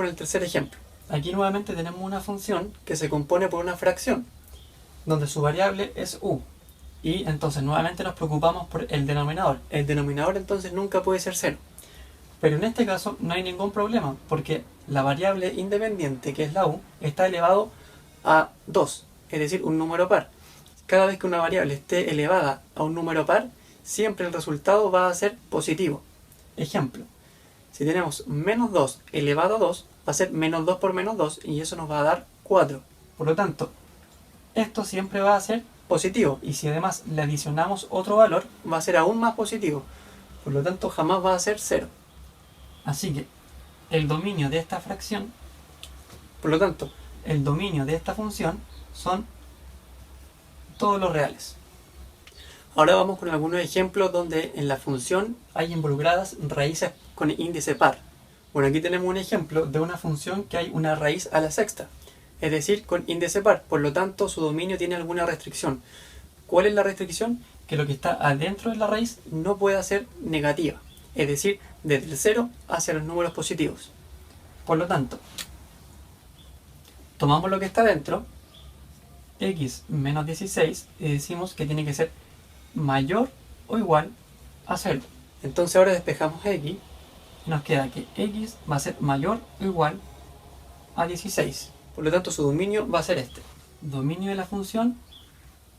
con el tercer ejemplo. Aquí nuevamente tenemos una función que se compone por una fracción, donde su variable es u. Y entonces nuevamente nos preocupamos por el denominador. El denominador entonces nunca puede ser 0. Pero en este caso no hay ningún problema, porque la variable independiente, que es la u, está elevado a 2, es decir, un número par. Cada vez que una variable esté elevada a un número par, siempre el resultado va a ser positivo. Ejemplo, si tenemos menos 2 elevado a 2, va a ser menos 2 por menos 2 y eso nos va a dar 4. Por lo tanto, esto siempre va a ser positivo y si además le adicionamos otro valor, va a ser aún más positivo. Por lo tanto, jamás va a ser 0. Así que el dominio de esta fracción, por lo tanto, el dominio de esta función son todos los reales. Ahora vamos con algunos ejemplos donde en la función hay involucradas raíces con índice par. Bueno, aquí tenemos un ejemplo de una función que hay una raíz a la sexta, es decir, con índice par. Por lo tanto, su dominio tiene alguna restricción. ¿Cuál es la restricción? Que lo que está adentro de la raíz no pueda ser negativa, es decir, desde el 0 hacia los números positivos. Por lo tanto, tomamos lo que está dentro, x menos 16, y decimos que tiene que ser mayor o igual a 0. Entonces ahora despejamos x y nos queda que x va a ser mayor o igual a 16. Por lo tanto, su dominio va a ser este. El dominio de la función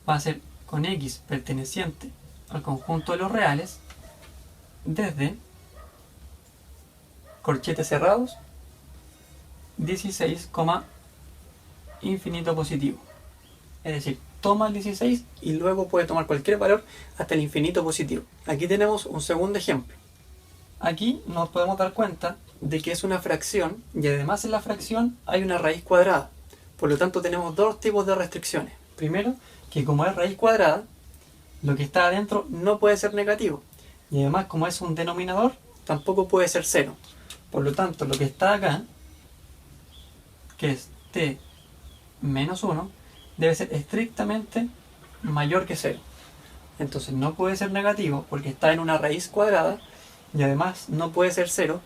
va a ser con x perteneciente al conjunto de los reales desde corchetes cerrados 16, infinito positivo. Es decir, toma el 16 y luego puede tomar cualquier valor hasta el infinito positivo. Aquí tenemos un segundo ejemplo. Aquí nos podemos dar cuenta de que es una fracción y además en la fracción hay una raíz cuadrada. Por lo tanto tenemos dos tipos de restricciones. Primero, que como es raíz cuadrada, lo que está adentro no puede ser negativo. Y además como es un denominador, tampoco puede ser 0. Por lo tanto, lo que está acá, que es t menos 1, debe ser estrictamente mayor que 0. Entonces no puede ser negativo porque está en una raíz cuadrada y además no puede ser 0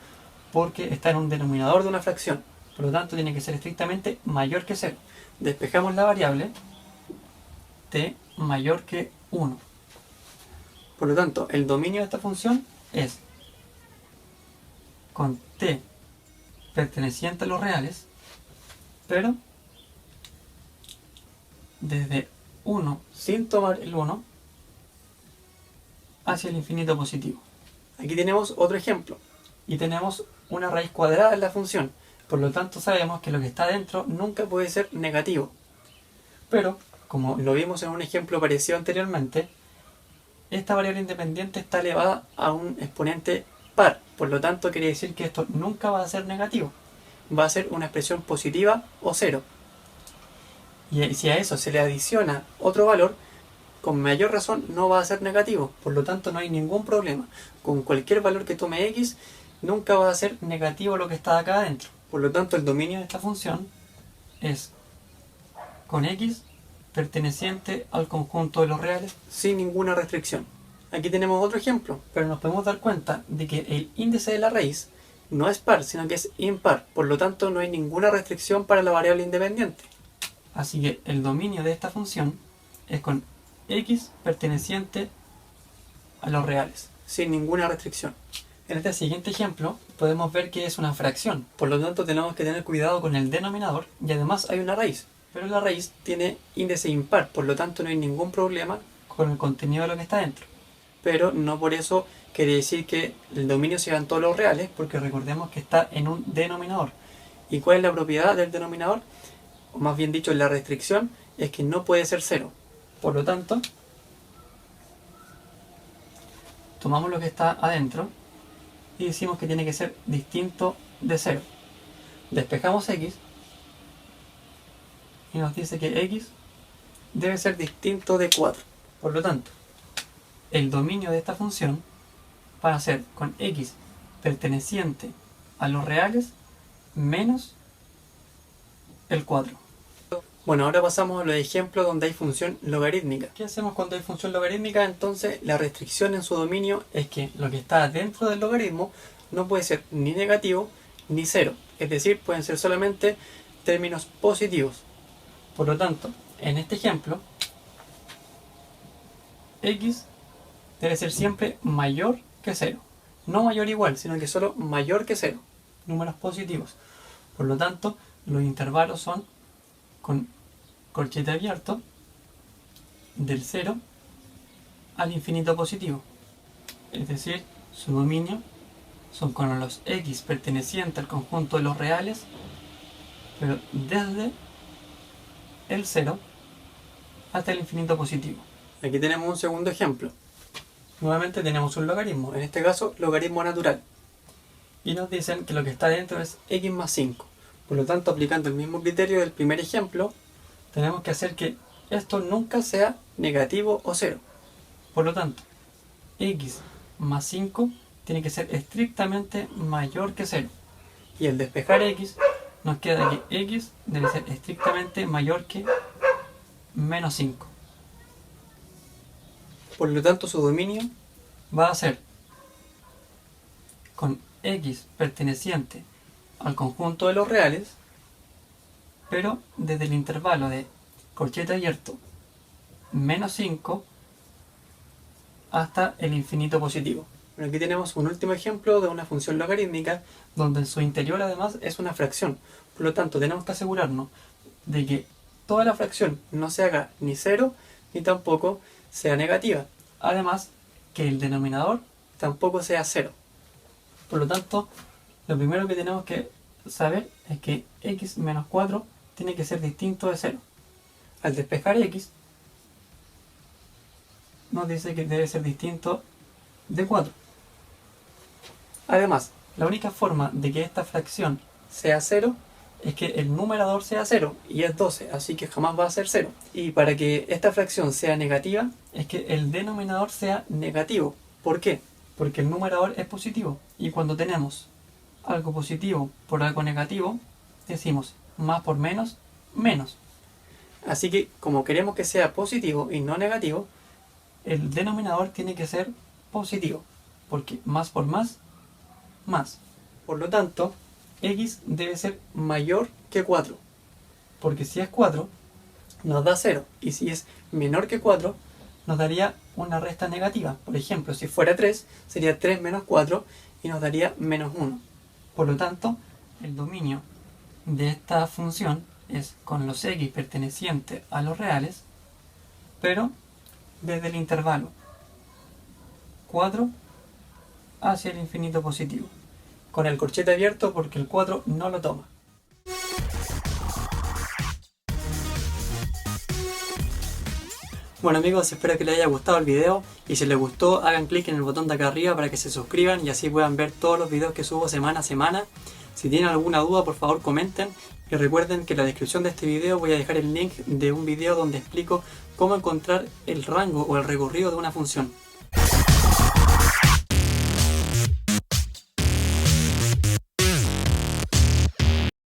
porque está en un denominador de una fracción. Por lo tanto tiene que ser estrictamente mayor que 0. Despejamos la variable t mayor que 1. Por lo tanto, el dominio de esta función es con t perteneciente a los reales, pero desde 1 sin tomar el 1 hacia el infinito positivo. Aquí tenemos otro ejemplo y tenemos una raíz cuadrada en la función. Por lo tanto sabemos que lo que está dentro nunca puede ser negativo. Pero, como lo vimos en un ejemplo parecido anteriormente, esta variable independiente está elevada a un exponente par. Por lo tanto quiere decir que esto nunca va a ser negativo. Va a ser una expresión positiva o 0. Y si a eso se le adiciona otro valor, con mayor razón no va a ser negativo. Por lo tanto no hay ningún problema. Con cualquier valor que tome x, nunca va a ser negativo lo que está acá adentro. Por lo tanto el dominio de esta función es con x perteneciente al conjunto de los reales sin ninguna restricción. Aquí tenemos otro ejemplo, pero nos podemos dar cuenta de que el índice de la raíz no es par, sino que es impar. Por lo tanto no hay ninguna restricción para la variable independiente. Así que el dominio de esta función es con x perteneciente a los reales, sin ninguna restricción. En este siguiente ejemplo podemos ver que es una fracción, por lo tanto tenemos que tener cuidado con el denominador y además hay una raíz, pero la raíz tiene índice impar, por lo tanto no hay ningún problema con el contenido de lo que está dentro. Pero no por eso quiere decir que el dominio sea en todos los reales, porque recordemos que está en un denominador. ¿Y cuál es la propiedad del denominador? O más bien dicho, la restricción es que no puede ser 0. Por lo tanto, tomamos lo que está adentro y decimos que tiene que ser distinto de 0. Despejamos x y nos dice que x debe ser distinto de 4. Por lo tanto, el dominio de esta función va a ser con x perteneciente a los reales menos el 4. Bueno, ahora pasamos a los ejemplos donde hay función logarítmica. ¿Qué hacemos cuando hay función logarítmica? Entonces, la restricción en su dominio es que lo que está dentro del logaritmo no puede ser ni negativo ni 0. es decir, pueden ser solamente términos positivos. Por lo tanto, en este ejemplo, x debe ser siempre mayor que 0. No mayor o igual, sino que solo mayor que 0. Números positivos. Por lo tanto, los intervalos son con corchete abierto del 0 al infinito positivo. Es decir, su dominio son con los x pertenecientes al conjunto de los reales, pero desde el 0 hasta el infinito positivo. Aquí tenemos un segundo ejemplo. Nuevamente tenemos un logaritmo, en este caso logaritmo natural. Y nos dicen que lo que está dentro es x más 5. Por lo tanto, aplicando el mismo criterio del primer ejemplo, tenemos que hacer que esto nunca sea negativo o 0. Por lo tanto, x más 5 tiene que ser estrictamente mayor que 0. Y al despejar x, nos queda que x debe ser estrictamente mayor que menos 5. Por lo tanto, su dominio va a ser con x perteneciente al conjunto de los reales, pero desde el intervalo de corchete abierto menos 5 hasta el infinito positivo. Bueno, aquí tenemos un último ejemplo de una función logarítmica donde en su interior además es una fracción. Por lo tanto, tenemos que asegurarnos de que toda la fracción no se haga ni 0 ni tampoco sea negativa. Además, que el denominador tampoco sea 0. Por lo tanto, lo primero que tenemos que saber es que x menos 4 tiene que ser distinto de 0. Al despejar x, nos dice que debe ser distinto de 4. Además, la única forma de que esta fracción sea 0 es que el numerador sea 0, y es 12, así que jamás va a ser 0. Y para que esta fracción sea negativa, es que el denominador sea negativo. ¿Por qué? Porque el numerador es positivo, y cuando tenemos algo positivo por algo negativo, decimos más por menos, menos. Así que, como queremos que sea positivo y no negativo, el denominador tiene que ser positivo, porque más por más, más. Por lo tanto, x debe ser mayor que 4, porque si es 4, nos da 0, y si es menor que 4, nos daría una resta negativa. Por ejemplo, si fuera 3, sería 3 menos 4, y nos daría menos 1. Por lo tanto, el dominio de esta función es con los x pertenecientes a los reales, pero desde el intervalo 4 hacia el infinito positivo, con el corchete abierto porque el 4 no lo toma. Bueno amigos, espero que les haya gustado el video, y si les gustó hagan clic en el botón de acá arriba para que se suscriban y así puedan ver todos los videos que subo semana a semana. Si tienen alguna duda, por favor comenten, y recuerden que en la descripción de este video voy a dejar el link de un video donde explico cómo encontrar el rango o el recorrido de una función.